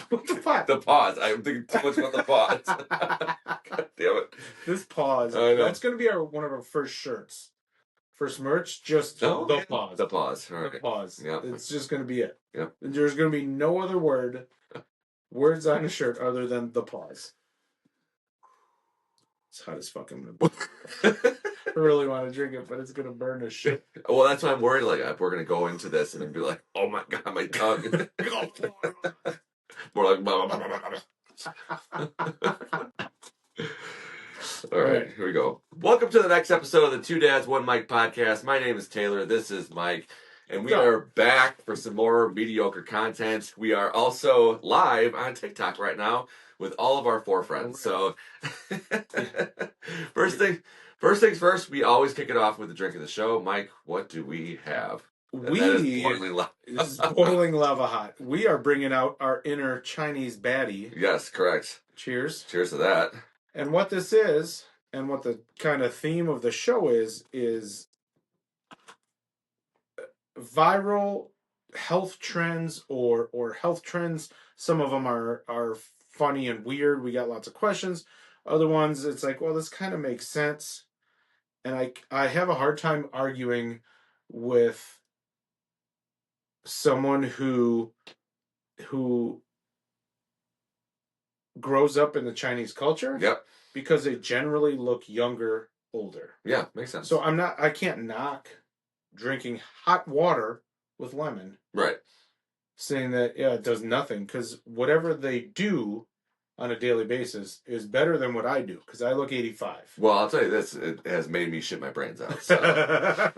What the fuck? The pause. I'm thinking too much about the pause. God damn it. This pause. I know. That's going to be one of our first shirts. First merch, just the pause. The pause. All right. The pause. Yep. It's just going to be it. Yep. There's going to be no other words on the shirt other than the pause. It's hot as fuck. I'm gonna. I really want to drink it, but it's gonna burn as shit. Well, that's why I'm worried. Like, if we're gonna go into this and then be like, "Oh my god, my tongue." More like. Blah, blah, blah, blah. All right, here we go. Welcome to the next episode of the Two Dads, One Mic podcast. My name is Taylor. This is Mike. And we are back for some more mediocre content. We are also live on TikTok right now with all of our 4 friends. So, first things first, we always kick it off with the drink of the show. Mike, what do we have? This is boiling lava hot. We are bringing out our inner Chinese baddie. Yes, correct. Cheers. Cheers to that. And what this is, and what the kind of theme of the show is viral health trends or health trends. Some of them are funny and weird. We got lots of questions. Other ones, it's like, well, this kind of makes sense. And I have a hard time arguing with someone who grows up in the Chinese culture. Yep. Because they generally look younger, older. Yeah, makes sense. So I can't knock drinking hot water with lemon. Right. Saying that, yeah, it does nothing. Because whatever they do on a daily basis is better than what I do. Because I look 85. Well, I'll tell you this. It has made me shit my brains out. So.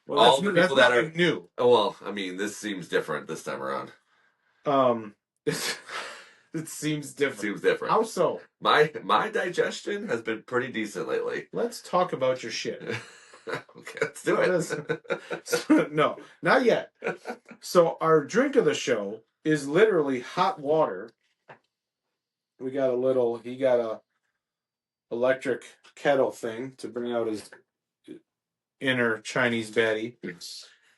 Well, all the people that are new. Oh, well, I mean, this seems different this time around. It seems different. Seems different. How so? My digestion has been pretty decent lately. Let's talk about your shit. Okay, let's do it. No, not yet. So our drink of the show is literally hot water. He got a electric kettle thing to bring out his inner Chinese baddie.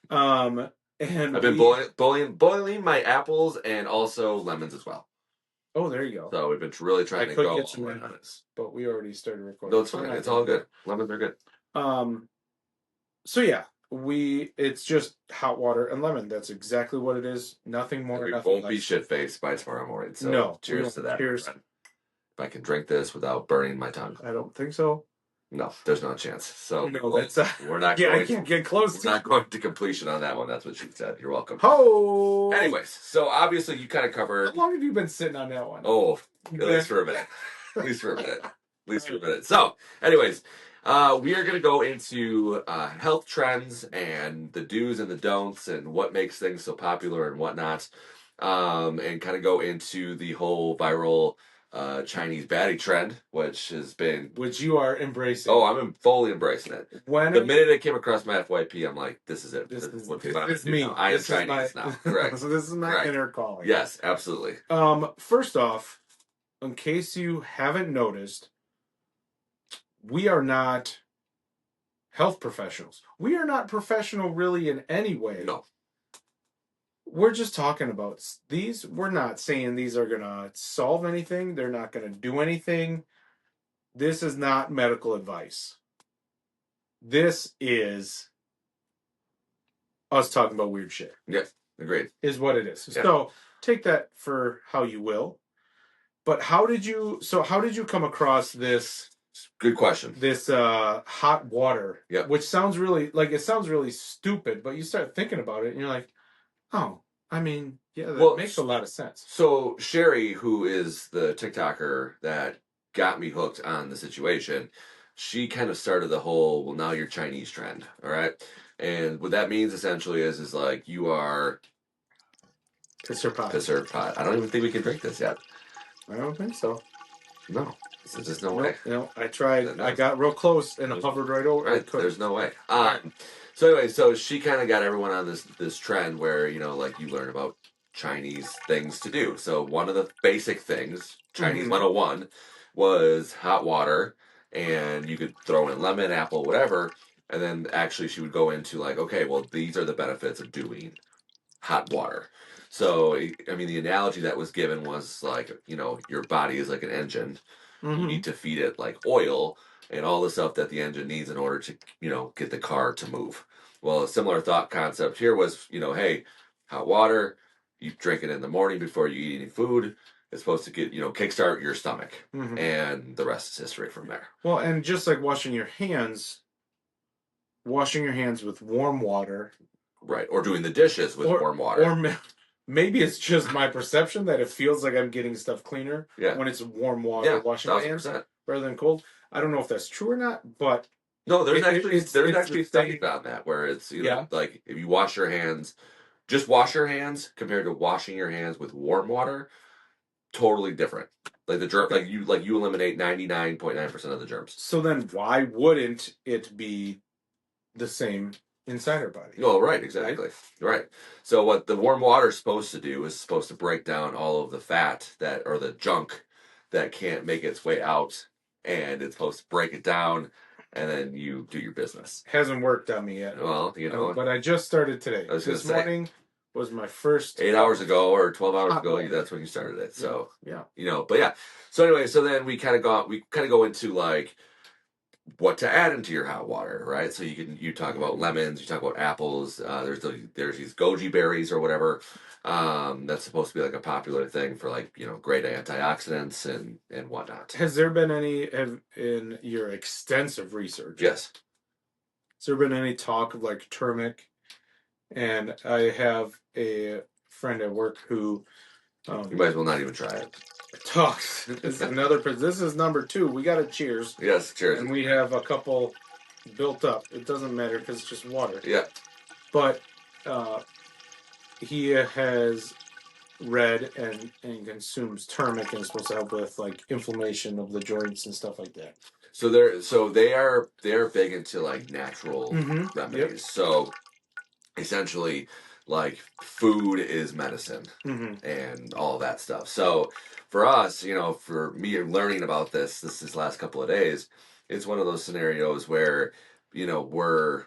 And I've been boiling my apples and also lemons as well. Oh, there you go. So we've been really trying to go get some lemons, but we already started recording. No, it's fine. It's all good. Lemons are good. So yeah, it's just hot water and lemon. That's exactly what it is. Nothing more. We nothing won't less. be shit faced by tomorrow morning. So no, cheers to that. Cheers. If I can drink this without burning my tongue. I don't think so. No, there's no chance. So no, we're not. Yeah, going I can't get close. We're not going to completion on that one. That's what she said. You're welcome. Oh. Anyways, so obviously you kind of covered. How long have you been sitting on that one? Oh, at least for a minute. So, anyways, we are going to go into health trends and the do's and the don'ts and what makes things so popular and whatnot, and kind of go into the whole viral Chinese baddie trend, which you are embracing. Oh, I'm fully embracing it. The minute it came across my FYP, I'm like, this is it. This is me. Now. I am Chinese now. Correct. So this is my inner calling. Yes, absolutely. First off, in case you haven't noticed, we are not health professionals. We are not professional really in any way. No. We're just talking about these. We're not saying these are going to solve anything. They're not going to do anything. This is not medical advice. This is us talking about weird shit. Yes, agreed. Is what it is. Yeah. So take that for how you will. But how did you come across this? Good question. This hot water, yep. Which sounds really stupid, but you start thinking about it and you're like, oh, I mean, yeah, that makes a lot of sense. So Sherry, who is the TikToker that got me hooked on the situation, she kind of started the whole, well, now you're Chinese trend, all right? And what that means essentially is like you are... Pisser pot. I don't even think we can drink this yet. I don't think so. No. There's just no way. No, I tried. No. I got real close and it hovered right over. Right, there's no way. So anyway, so she kind of got everyone on this trend where, you know, like you learn about Chinese things to do. So one of the basic things, Chinese 101, was hot water, and you could throw in lemon, apple, whatever, and then actually she would go into like, okay, well, these are the benefits of doing hot water. So, I mean, the analogy that was given was like, your body is like an engine. You need to feed it like oil and all the stuff that the engine needs in order to, get the car to move. Well, a similar thought concept here was, hey, hot water, you drink it in the morning before you eat any food. It's supposed to get, kickstart your stomach. And the rest is history from there. Well, and just like washing your hands with warm water. Right. Or doing the dishes with warm water. Or maybe it's just my perception that it feels like I'm getting stuff cleaner when it's warm water washing my hands rather than cold. I don't know if that's true or not, but no, there's actually studies on that where it's like if you wash your hands, just wash your hands compared to washing your hands with warm water, totally different. Like the germ, like you eliminate 99.9% of the germs. So then why wouldn't it be the same inside our body? Oh, right, exactly. Right. So what the warm water is supposed to do is supposed to break down all of the fat or the junk that can't make its way out, and it's supposed to break it down, and then you do your business. Hasn't worked on me yet. Well, but I just started today. This morning was my first 8 hours ago or 12 hours ago. That's when you started it. So but yeah. So anyway, so then we kind of go into like what to add into your hot water, right? So you talk about lemons, you talk about apples. There's these goji berries or whatever. That's supposed to be like a popular thing for like great antioxidants and whatnot. Has there been any in your extensive research? Yes. Has there been any talk of like turmeric? And I have a friend at work who you might as well not even try it. Talks. This is number 2. We got a cheers. Yes, cheers. And we have a couple built up. It doesn't matter because it's just water. Yeah. But he has read and consumes turmeric, and it's supposed to help with like inflammation of the joints and stuff like that. So they are big into like natural remedies. Yep. So essentially, like food is medicine and all that stuff. So for us, for me learning about this last couple of days, it's one of those scenarios where we're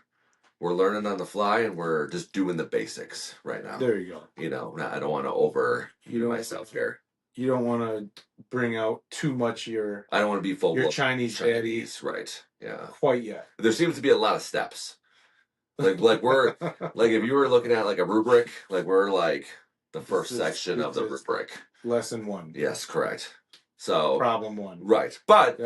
learning on the fly and we're just doing the basics right now. There you go. I don't want to over myself here. You don't want to bring out too much I don't want to be full your Chinese baddies, right? Yeah. Quite yet. There seems to be a lot of steps. Like we're like if you were looking at like a rubric, like we're like the first section of the rubric. Lesson 1. Yes, correct. So problem 1. Right. But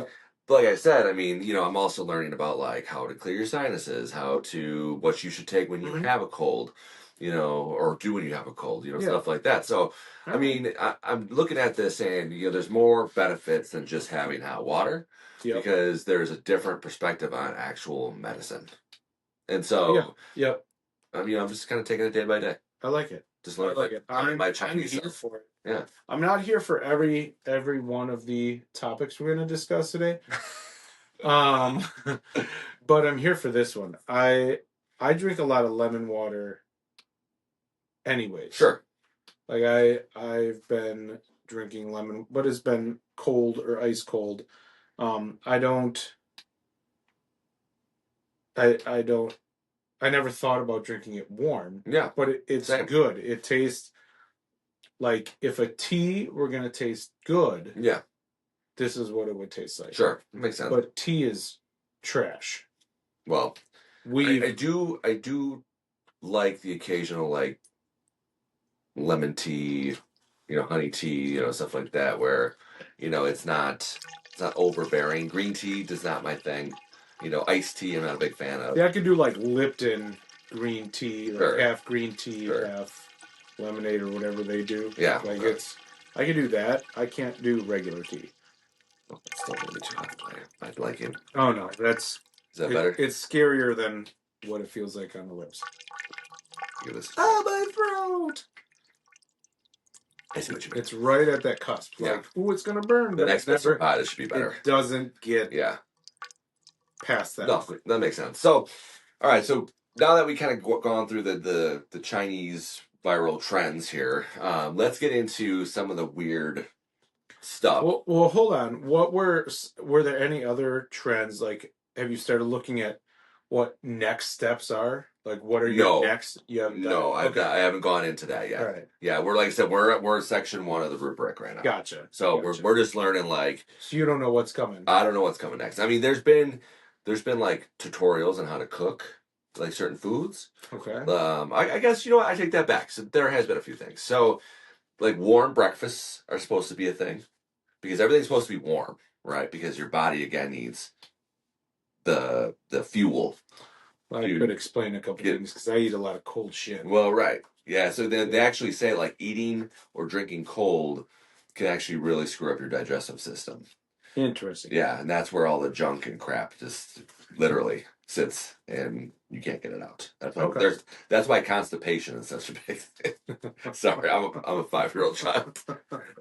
like I said, I mean, I'm also learning about like how to clear your sinuses, what you should take when you have a cold, or do when you have a cold, stuff like that. So, I mean, I'm looking at this and, there's more benefits than just having hot water because there's a different perspective on actual medicine. And so, I mean, I'm just kind of taking it day by day. I like it. Just learn like it. I'm here for it. Yeah. I'm not here for every one of the topics we're going to discuss today. But I'm here for this one. I drink a lot of lemon water anyways. Sure. Like I've been drinking lemon, but it's been cold or ice cold. I never thought about drinking it warm. Yeah. But it's good. It tastes like if a tea were going to taste good. Yeah. This is what it would taste like. Sure. Makes sense. But tea is trash. Well, I do like the occasional like lemon tea, honey tea, stuff like that where, it's not overbearing. Green tea is not my thing. Iced tea I'm not a big fan of. Yeah, I could do like Lipton green tea, like half green tea, half lemonade or whatever they do. Yeah. Like I can do that. I can't do regular tea. Oh, it's still really too hot. I'd like it. Oh no, is that better? It's scarier than what it feels like on the lips. Look at this. Oh, my throat! I see what you mean. It's right at that cusp. Like, ooh, it's gonna burn. The next best pot, it should be better. It doesn't get past that. No, that makes sense. So, all right. So now that we kind of gone through the Chinese viral trends here, let's get into some of the weird stuff. Well, hold on. What were there any other trends? Like, have you started looking at what next steps are? Like, what are your next? You haven't done No, it. I haven't gone into that yet. All right. Yeah, we're like I said, we're section 1 of the rubric right now. Gotcha. So we're just learning like. So you don't know what's coming. I don't know what's coming next. I mean, there's been like tutorials on how to cook like certain foods. Okay. I guess you know what, I take that back. So there has been a few things. So like warm breakfasts are supposed to be a thing because everything's supposed to be warm, right? Because your body again needs the fuel. I could explain a couple things because I eat a lot of cold shit. Well, right. Yeah, so they actually say like eating or drinking cold can actually really screw up your digestive system. Interesting. Yeah, and that's where all the junk and crap just literally sits and you can't get it out. That's why constipation is such a big thing. Sorry, I'm a 5-year-old child.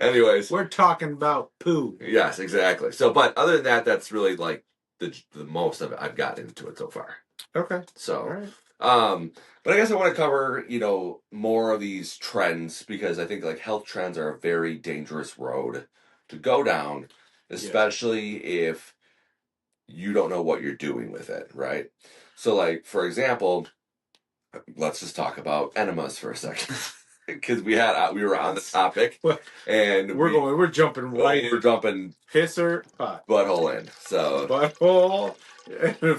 Anyways. We're talking about poo. Yes, exactly. So, but other than that, that's really like the most of it I've gotten into it so far. Okay. So, all right. But I guess I want to cover, more of these trends because I think like health trends are a very dangerous road to go down, especially if you don't know what you're doing with it, right? So like, for example, let's just talk about enemas for a second. Because we were on the topic, and we're jumping right. We're jumping pisser pot butthole in. So butthole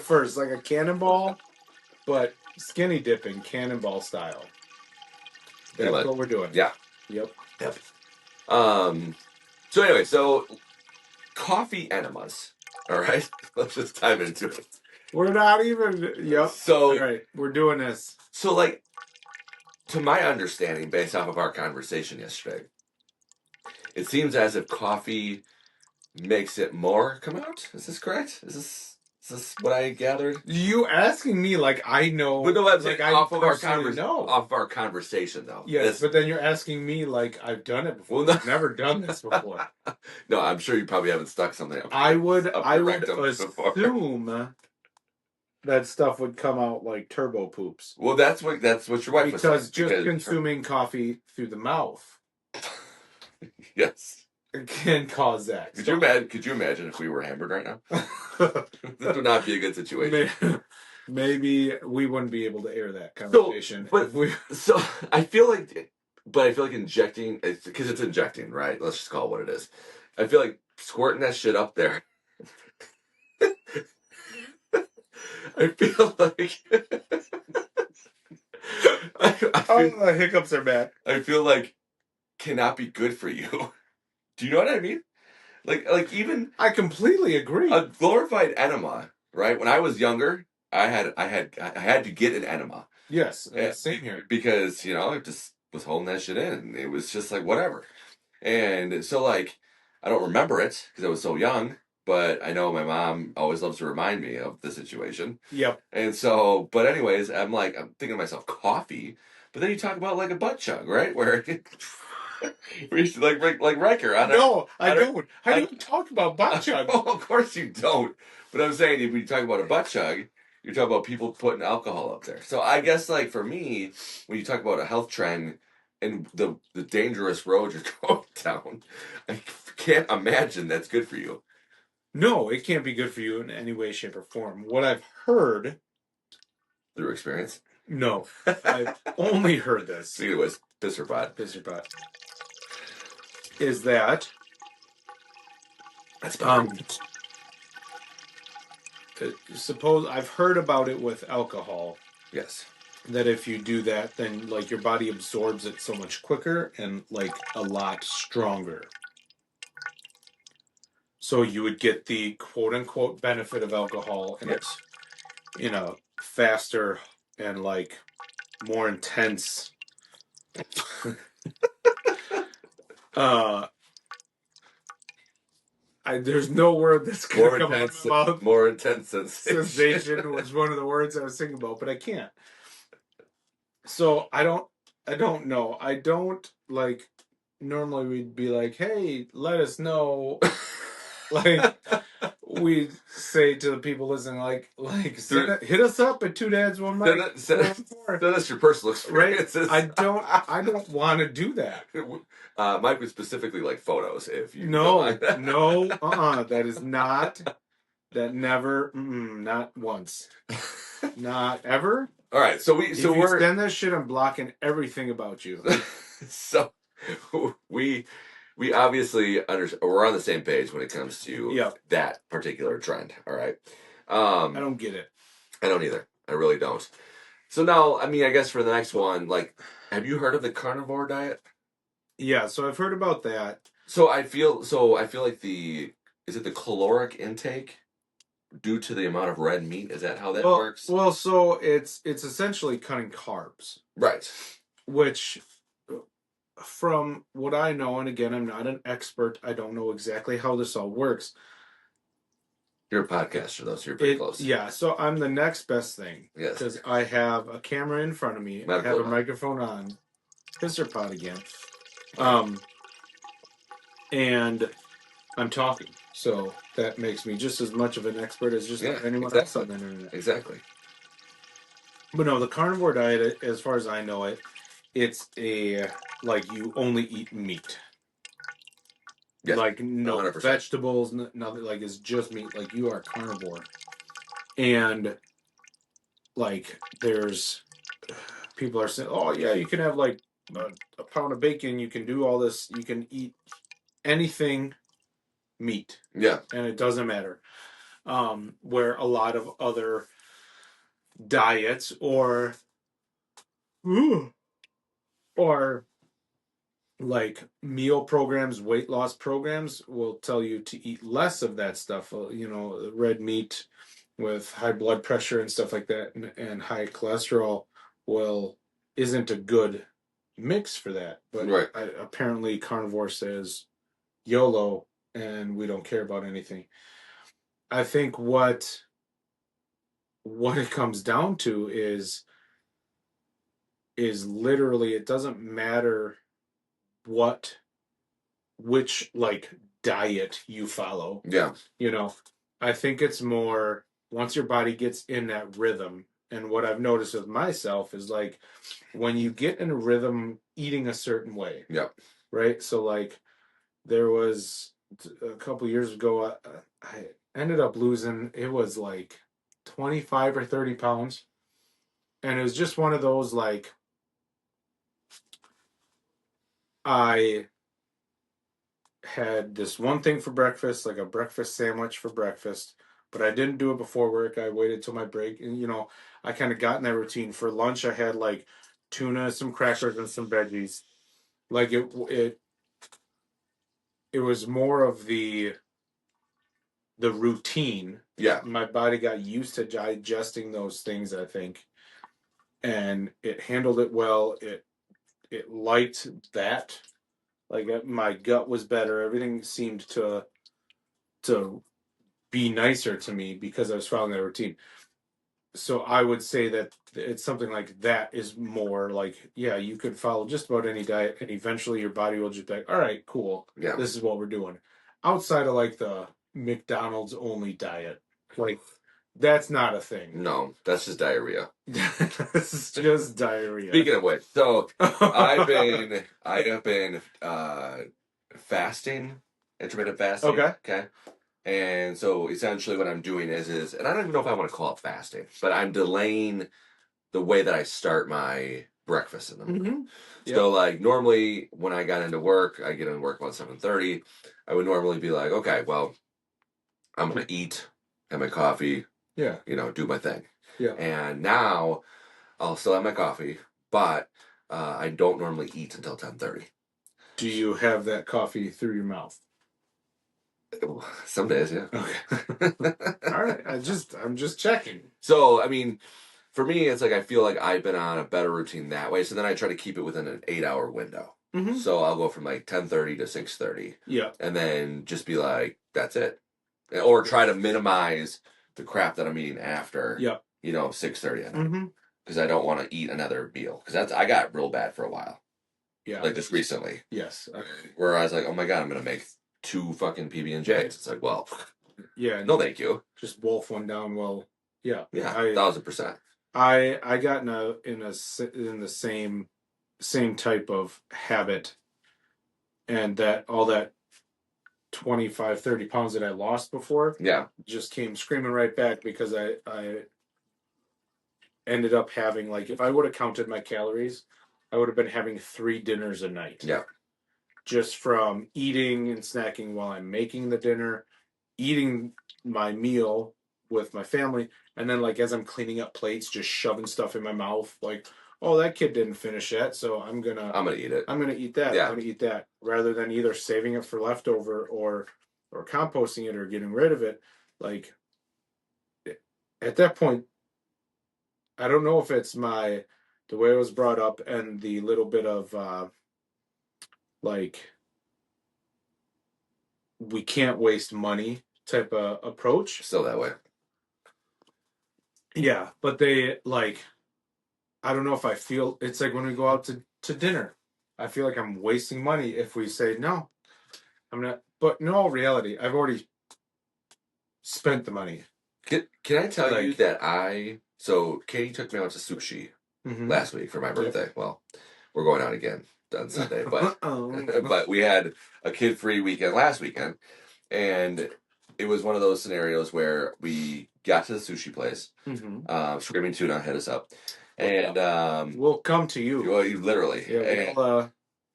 first, like a cannonball, but skinny dipping cannonball style. That's what we're doing. Yeah. Yep. So anyway, coffee enemas. All right, let's just dive into it. We're not even. Yep. So all right, we're doing this. So like. To my understanding, based off of our conversation yesterday, it seems as if coffee makes it more come out. Is this correct? Is this what I gathered? You asking me like I know? But no, I'm like off of our conversation though. Yes, but then you're asking me like I've done it before. Well, I've never done this before. No, I'm sure you probably haven't stuck something up. I would assume that stuff would come out like turbo poops. Well, that's what your wife was saying. Because consuming coffee through the mouth, yes, can cause that. Could you imagine if we were hammered right now? This would not be a good situation. Maybe we wouldn't be able to air that conversation. So I feel like injecting, because it's injecting, right? Let's just call it what it is. I feel like squirting that shit up there. I feel like the hiccups are bad. I feel like cannot be good for you. Do you know what I mean? Like even I completely agree. A glorified enema, right? When I was younger, I had to get an enema. Yes, same here. Because I just was holding that shit in. And it was just like whatever. And so like I don't remember it because I was so young. But I know my mom always loves to remind me of the situation. Yep. And so, but anyways, I'm thinking to myself, coffee. But then you talk about like a butt chug, right? Where we used to like Riker. I don't talk about butt chug. Oh, of course you don't. But I'm saying if you talk about a butt chug, you're talking about people putting alcohol up there. So I guess like for me, when you talk about a health trend and the dangerous road you're going down, I can't imagine that's good for you. No, it can't be good for you in any way, shape, or form. What I've heard... Through experience? No. I've only heard this. Anyways, pisser pot. Is that... That's suppose I've heard about it with alcohol. Yes. That if you do that, then like your body absorbs it so much quicker and like a lot stronger. So you would get the quote-unquote benefit of alcohol and it's, faster and like more intense. There's no word that's going to come out of my mouth. More intense sensation was one of the words I was thinking about, but I can't. So I don't know. I don't like. Normally we'd be like, "Hey, let us know." Like we say to the people listening, like hit us up at 2 Dads 1 Mic. That's your personal experiences. Right? I don't want to do that. Mike would specifically like photos. If you no, that is not. That never, not once, not ever. All right, so if you send that shit, I'm blocking everything about you. So we obviously we're on the same page when it comes to that particular trend. All right. I don't get it. I don't either. I really don't. So now, I mean, I guess for the next one, like, have you heard of the carnivore diet? Yeah, so I've heard about that. So I feel like is it the caloric intake due to the amount of red meat? Is that how that works? Well, so it's essentially cutting carbs. Right. Which, from what I know, and again, I'm not an expert, I don't know exactly how this all works. You're a podcaster, though, so you're pretty close. Yeah, so I'm the next best thing. Yes. Because I have a camera in front of me, I have a microphone on, pisser pot again, and I'm talking. So that makes me just as much of an expert as just anyone else on the internet. Exactly. But no, the carnivore diet, as far as I know it, it's like you only eat meat. Yeah, like no 100%. Vegetables, nothing. Like it's just meat. Like you are carnivore, and like there's people are saying, oh yeah, you can have like a pound of bacon. You can do all this. You can eat anything meat. Yeah, and it doesn't matter. Where a lot of other diets or like meal programs, weight loss programs will tell you to eat less of that stuff. Red meat with high blood pressure and stuff like that, and high cholesterol isn't a good mix for that. But apparently, carnivore says YOLO, and we don't care about anything. I think what it comes down to is literally it doesn't matter which like diet you follow. Yeah. I think it's more once your body gets in that rhythm, and what I've noticed with myself is like when you get in a rhythm eating a certain way. Yeah. Right? So like there was a couple years ago I ended up losing, it was like 25 or 30 pounds. And it was just one of those like I had this one thing for breakfast, like a breakfast sandwich for breakfast, but I didn't do it before work. I waited till my break, and I kind of got in that routine. For lunch, I had like tuna, some crackers, and some veggies. Like it was more of the routine. Yeah, my body got used to digesting those things, I think, and it handled it well. It liked that. Like my gut was better. Everything seemed to be nicer to me because I was following that routine. So I would say that it's something like that is more like, yeah, you could follow just about any diet, and eventually your body will just be like, all right, cool. Yeah. This is what we're doing. Outside of like the McDonald's only diet, like that's not a thing. No, that's just diarrhea. This is just diarrhea. Speaking of which, so I have been fasting, intermittent fasting. Okay. And so essentially what I'm doing is, and I don't even know if I want to call it fasting, but I'm delaying the way that I start my breakfast in the morning. Mm-hmm. Yep. So like normally when I got into work, I get into work about 7:30. I would normally be like, okay, well, I'm going to eat, have my coffee, do my thing. Yeah. And now I'll still have my coffee, but I don't normally eat until 10:30. Do you have that coffee through your mouth? Some days, yeah. Okay. All right. I'm just checking. So, I mean, for me, it's like I feel like I've been on a better routine that way. So then I try to keep it within an 8-hour window. Mm-hmm. So I'll go from like 10:30 to 6:30. Yeah. And then just be like, that's it. Or try to minimize the crap that I'm eating after. Yep. 6:30 at night. Mm-hmm. Because I don't want to eat another meal. Because I got real bad for a while. Yeah. Like just recently. Yes. Where I was like, oh my God, I'm going to make 2 fucking PB&Js. It's like, well, yeah, no, thank you. Just wolf one down. Well, yeah, 1,000%. I got in the same type of habit, and that all that 25, 30 pounds that I lost before, just came screaming right back because I ended up having, like, if I would have counted my calories, I would have been having 3 dinners a night. Yeah. Just from eating and snacking while I'm making the dinner, eating my meal with my family, and then, like, as I'm cleaning up plates, just shoving stuff in my mouth, like, oh, that kid didn't finish that, so I'm gonna eat it. I'm gonna eat that. Yeah. I'm gonna eat that, rather than either saving it for leftover or composting it or getting rid of it. Like, at that point, I don't know if it's the way I was brought up and the little bit of like, we can't waste money type of approach. Still that way. Yeah, but they, like, I don't know if I feel it's like when we go out to dinner, I feel like I'm wasting money if we say no. I'm not. But in all reality, I've already spent the money. Can I tell you that so Katie took me out to sushi last week for my birthday. Yep. Well, we're going out again on Sunday, but but we had a kid-free weekend last weekend, and it was one of those scenarios where we got to the sushi place. Screaming Tuna hit us up, and we'll come to you. Well, you literally. Yeah,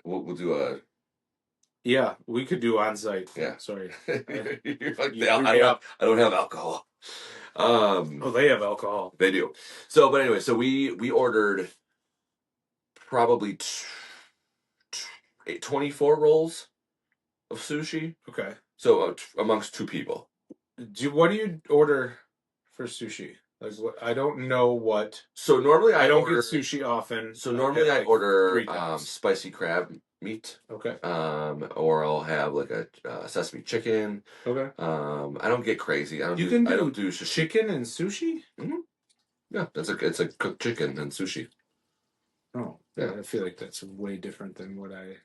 we'll do a. Yeah, we could do on site. Yeah, sorry. You're like, I don't have alcohol. Oh, they have alcohol. They do. So, but anyway, so we ordered probably 24 rolls of sushi. Okay. So amongst 2 people. What do you order for sushi? Like, what? I don't know what. So normally I don't get sushi often. So normally I order spicy crab meat. Okay. Or I'll have like a sesame chicken. Okay. I don't get crazy. I don't do chicken and sushi. Mm-hmm. Yeah, it's a cooked chicken and sushi. Oh, yeah. I feel like that's way different than what I.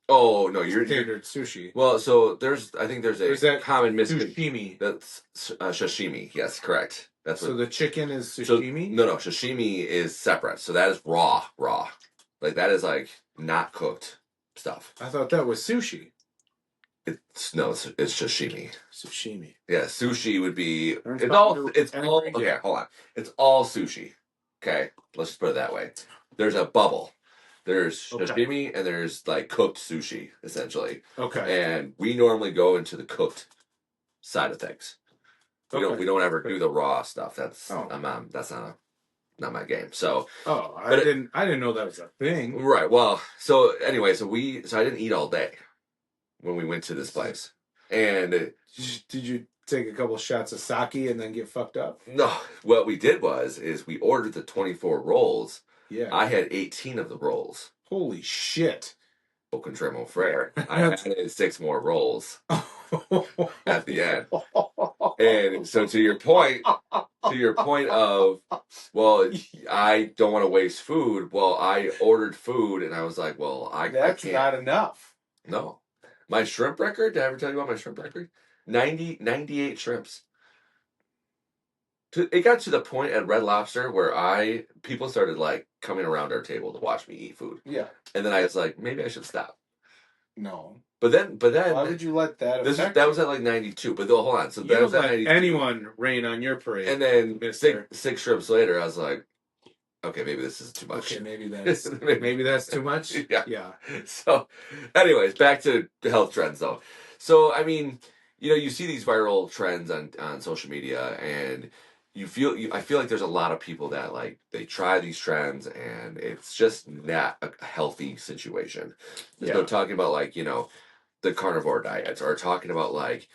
Oh no, you're standard sushi. Well, so I think there's a common misconception. Sashimi. That's sashimi. Yes, correct. That's so the chicken is sashimi. So, no, sashimi is separate. So that is raw. Like that is like not cooked stuff. I thought that was sushi. It's sashimi. Sashimi. Yeah, sushi would be. It's all. Okay, hold on. It's all sushi. Okay, let's just put it that way. There's a bubble. There's sashimi and there's like cooked sushi, essentially. Okay. And we normally go into the cooked side of things. We don't ever do the raw stuff. That's not my game. So I didn't know that was a thing. Right. Well, so anyway, so I didn't eat all day when we went to this place. And did you take a couple shots of sake and then get fucked up? No. What we did is we ordered the 24 rolls. Yeah. I had 18 of the rolls. Holy shit. Contramo Frere. I added 6 more rolls at the end. And so to your point of, well, I don't want to waste food. Well, I ordered food and I was like, well, that's I can't. Not enough. No. My shrimp record, did I ever tell you about my shrimp record? 98 shrimps. It got to the point at Red Lobster where people started like coming around our table to watch me eat food. Yeah. And then I was like, maybe I should stop. No. But then why would you let that affect that was at like 92. But hold on. So you that was at let 92. Anyone rain on your parade. And then six shrimps later, I was like, okay, maybe this is too much. Okay, maybe that's too much. Yeah. Yeah. So, anyways, back to the health trends though. So, I mean, you see these viral trends on social media, and I feel like there's a lot of people that like they try these trends and it's just not a healthy situation. There's no talking about like, the carnivore diets or talking about like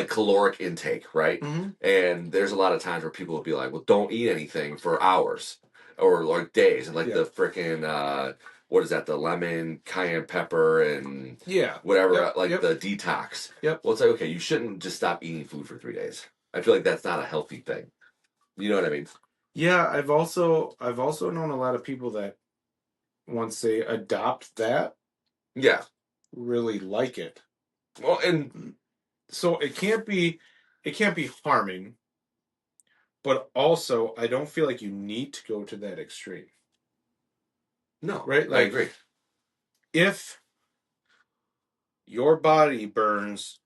caloric intake, right? Mm-hmm. And there's a lot of times where people will be like, well, don't eat anything for hours or like days, and like the freaking what is that, the lemon, cayenne pepper, and whatever, the detox. Yep. Well, it's like, okay, you shouldn't just stop eating food for 3 days. I feel like that's not a healthy thing. You know what I mean? Yeah, I've also known a lot of people that once they adopt that, really like it. Well, and so it can't be harming, but also I don't feel like you need to go to that extreme. No, right? Like, I agree. If your body burns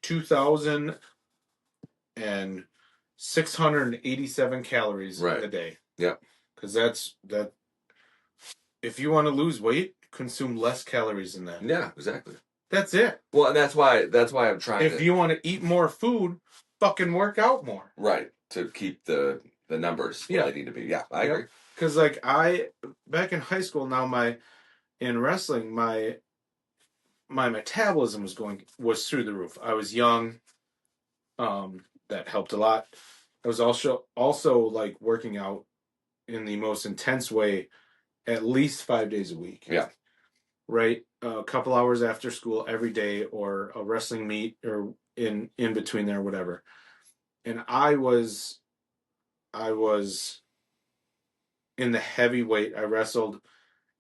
2,687 calories in a day. Yeah. Because that. If you want to lose weight, consume less calories than that. Yeah, exactly. That's it. Well, and that's why I'm trying If you want to eat more food, fucking work out more. Right. To keep the numbers where they need to be. Yeah, I agree. Because back in high school now, in wrestling, my metabolism was through the roof. I was young. That helped a lot. I was also like working out in the most intense way at least 5 days a week. Yeah. Right? A couple hours after school every day, or a wrestling meet, or in between there, whatever. And I was in the heavyweight. I wrestled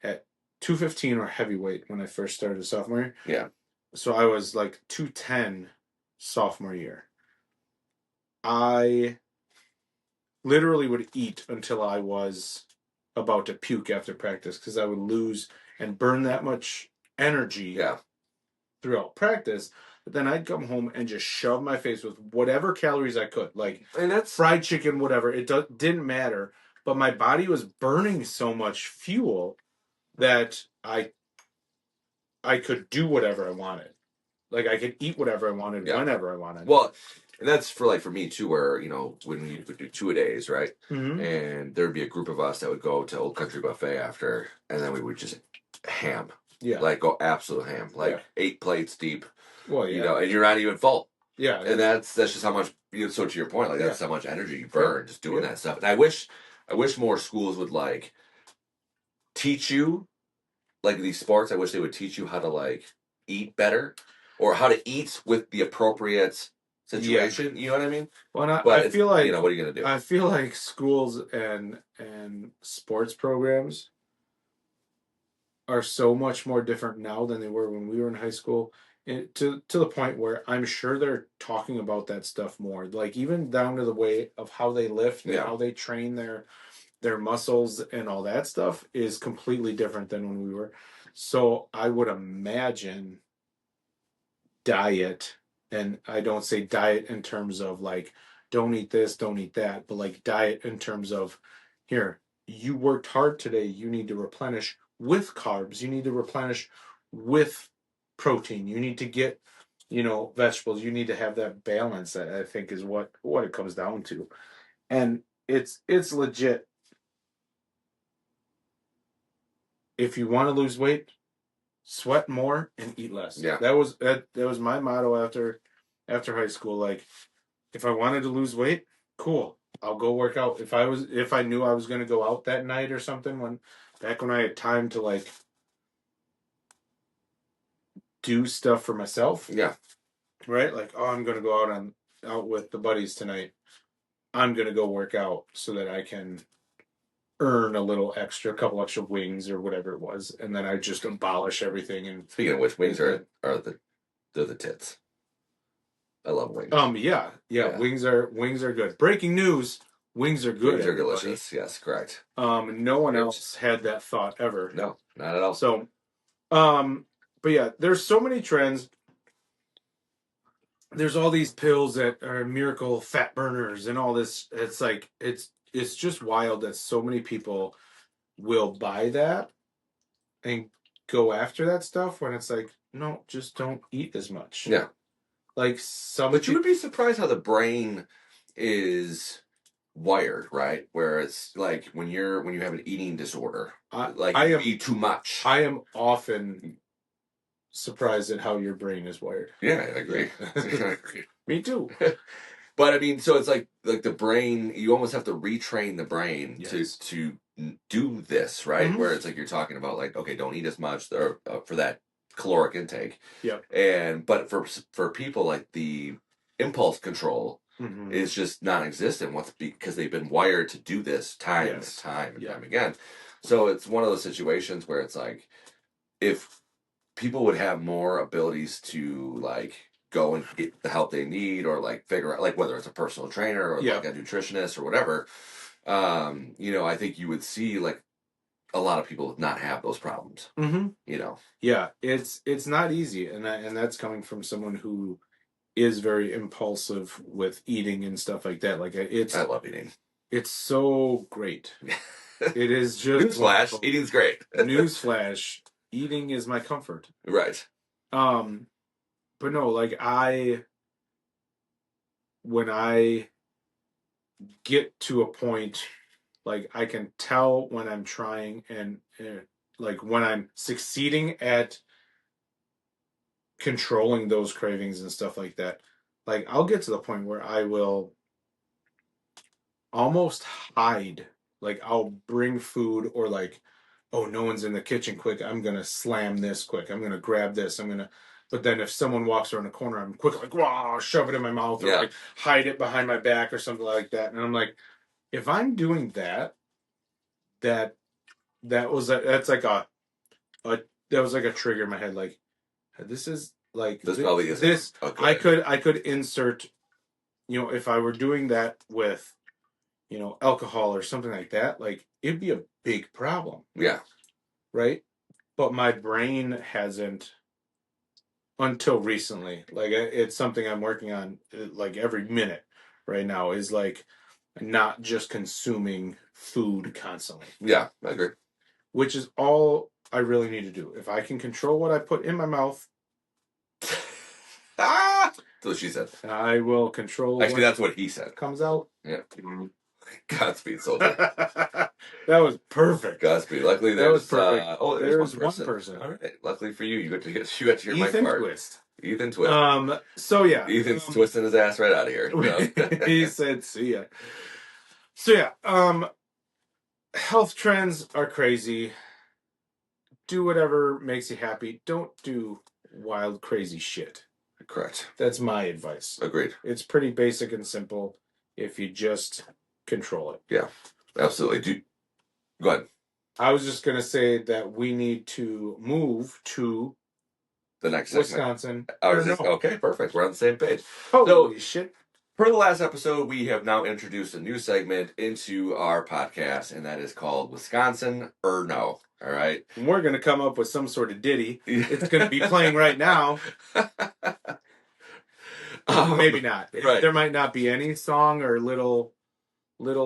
at 215 or heavyweight when I first started sophomore year. Yeah. So I was like 210 sophomore year. I literally would eat until I was about to puke after practice, because I would lose and burn that much energy throughout practice. But then I'd come home and just shove my face with whatever calories I could, like fried chicken, whatever. It didn't matter. But my body was burning so much fuel that I could do whatever I wanted. Like, I could eat whatever I wanted whenever I wanted. Well, and that's for me too, where, when we would do 2-a-days, right? Mm-hmm. And there'd be a group of us that would go to Old Country Buffet after, and then we would just ham. Yeah. Like, go absolute ham. Like, 8 plates deep. Well, yeah. And you're not even full. Yeah. And that's just how much, so to your point, like, that's how much energy you burn just doing that stuff. And I wish more schools would, like, teach you, like, these sports. I wish they would teach you how to, like, eat better, or how to eat with the appropriate situation. You know what I mean? Well, I feel like, what are you gonna do? I feel like schools and sports programs are so much more different now than they were when we were in high school. To the point where I'm sure they're talking about that stuff more, like even down to the way of how they lift and how they train their muscles and all that stuff is completely different than when we were. So I would imagine diet, and I don't say diet in terms of like, don't eat this, don't eat that, but like diet in terms of, here, you worked hard today, you need to replenish with carbs, you need to replenish with protein, you need to get, vegetables, you need to have that balance. That I think is what it comes down to. And it's legit. If you want to lose weight, sweat more and eat less. Yeah. That was my motto after high school. Like, if I wanted to lose weight, cool, I'll go work out. If I knew I was going to go out that night or something, back when I had time to like do stuff for myself. Yeah. Right? Like, oh, I'm going to go out with the buddies tonight. I'm going to go work out so that I can earn a couple extra wings or whatever it was, and then I just abolish everything. And speaking of which, wings are the tits. I love wings. Yeah. Wings are good. Breaking news: wings are good. Wings are delicious. Yes, correct. No one else had that thought ever. No, not at all. So, but yeah, there's so many trends. There's all these pills that are miracle fat burners and all this. It's like it's just wild that so many people will buy that and go after that stuff, when it's like, no, just don't eat as much. Yeah. Like, but you would be surprised how the brain is wired, right? Where it's like when you have an eating disorder, you eat too much. I am often surprised at how your brain is wired. Yeah, I agree. I agree. Me too. But I mean, so it's like the brain, you almost have to retrain the brain to do this, right? Mm-hmm. Where it's like you're talking about, like, okay, don't eat as much or for that caloric intake. Yeah. But for people, like, the impulse control is just non-existent because they've been wired to do this time and time again. So it's one of those situations where it's like, if people would have more abilities to, like, go and get the help they need, or like figure out, like, whether it's a personal trainer or like a nutritionist or whatever, I think you would see, like, a lot of people not have those problems. Mm-hmm. Yeah, it's not easy, and that's coming from someone who is very impulsive with eating and stuff like that. Like, I love eating. It's so great. It is just Newsflash, wonderful. eating's great. Newsflash, eating is my comfort. Right. But no, like when I get to a point, like I can tell when I'm trying and like when I'm succeeding at controlling those cravings and stuff like that. Like I'll get to the point where I will almost hide. Like I'll bring food or like, oh, no one's in the kitchen quick. I'm gonna slam this quick. I'm gonna grab this. But then if someone walks around the corner, I'm quick like, wow, shove it in my mouth or like hide it behind my back or something like that. And I'm like, if I'm doing that, that that's like a that was like a trigger in my head. Like this is like this probably isn't this. okay. I could insert, if I were doing that with alcohol or something like that, like it'd be a big problem. Yeah. Right? But my brain hasn't until recently. Like it's something I'm working on like every minute right now is like not just consuming food constantly. Yeah, I agree. Which is all I really need to do. If I can control what I put in my mouth, that's what she said. I will control. Actually, that's what he said. Comes out. Yeah. Godspeed, soldier. That was perfect. Godspeed. Luckily, that was perfect. There's one person. All right. Luckily for you, you got to hear my part. Twist. Ethan Twist. So yeah, Ethan's twisting his ass right out of here. So. He said, "See ya." So yeah, health trends are crazy. Do whatever makes you happy. Don't do wild, crazy shit. Correct. That's my advice. Agreed. It's pretty basic and simple if you just control it. Yeah, absolutely. Go ahead. I was just going to say that we need to move to the next Wisconsin. Okay, perfect. We're on the same page. Holy shit. For the last episode, we have now introduced a new segment into our podcast, and that is called Wisconsin or No. All right. And we're going to come up with some sort of ditty. It's going to be playing right now. Maybe not. Right. There might not be any song or little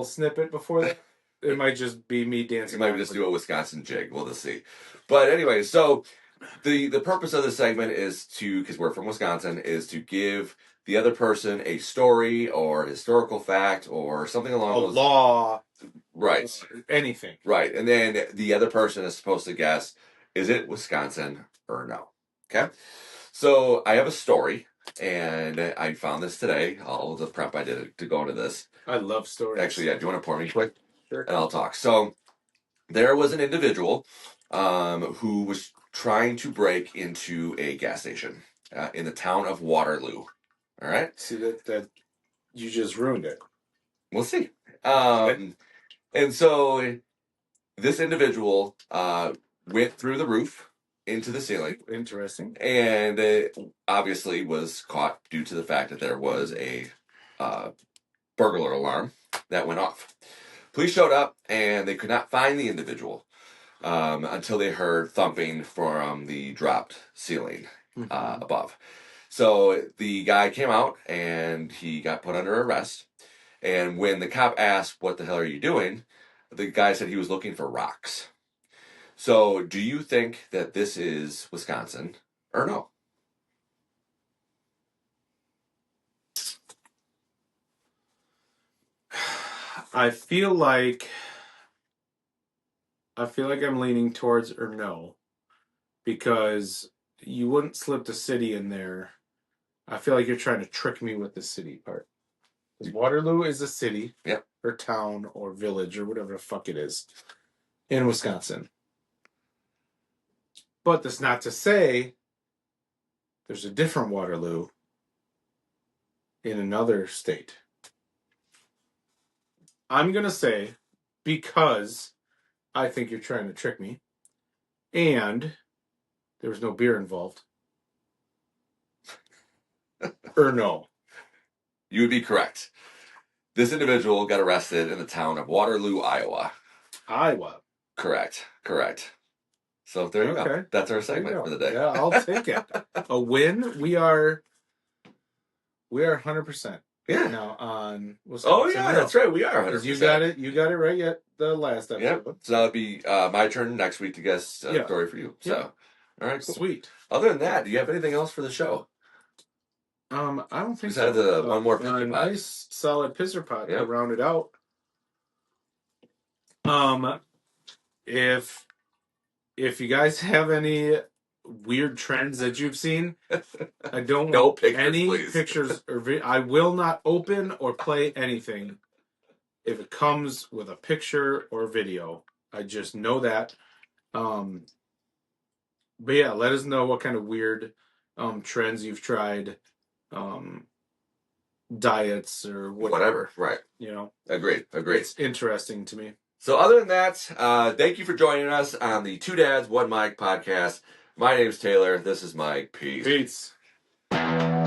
snippet before that. It might just be me dancing. You might just do a Wisconsin jig. We'll just see. But anyway, so the purpose of this segment is because we're from Wisconsin, is to give the other person a story or historical fact or something along those law. Right. Anything. Right. And then the other person is supposed to guess, is it Wisconsin or no? Okay. So I have a story, and I found this today. All the prep I did to go into this. I love stories. Actually, yeah. Do you want to pour me quick? Sure. And I'll talk. So there was an individual who was trying to break into a gas station in the town of Waterloo. All right. See that you just ruined it. We'll see. And so this individual went through the roof into the ceiling. Interesting. And obviously was caught due to the fact that there was a burglar alarm that went off. Police showed up and they could not find the individual until they heard thumping from the dropped ceiling above. So the guy came out and he got put under arrest. And when the cop asked, "What the hell are you doing?" the guy said he was looking for rocks. So do you think that this is Wisconsin or no? I feel like I'm leaning towards or no, because you wouldn't slip the city in there. I feel like you're trying to trick me with the city part. Because Waterloo is a city, yep, or town, or village, or whatever the fuck it is, in Wisconsin. But that's not to say there's a different Waterloo in another state. I'm going to say, because I think you're trying to trick me, and there was no beer involved, or no. You would be correct. This individual got arrested in the town of Waterloo, Iowa. Iowa. Correct. So there you go. That's our segment for the day. Yeah, I'll take it. A win. We are 100%. Yeah. now on Oh Wisconsin yeah, Rail. that's right. We are 100%. 'Cause you got it right yet the last episode. Yep. So that'll be my turn next week to guess a story for you. So, all right, cool. Sweet. Other than that, do you have anything else for the show? I don't think Besides so. one more A pisser pot. nice solid pisser pot to Yep. round it out. If you guys have any weird trends that you've seen, I don't No want pictures, any please. pictures or I will not open or play anything if it comes with a picture or video. I just know that. But yeah, let us know what kind of weird trends you've tried, diets or Whatever. Right. You know, Agreed. it's interesting to me. So other than that, thank you for joining us on the Two Dads, One Mic podcast. My name's Taylor. This is Mike. Peace. Peace.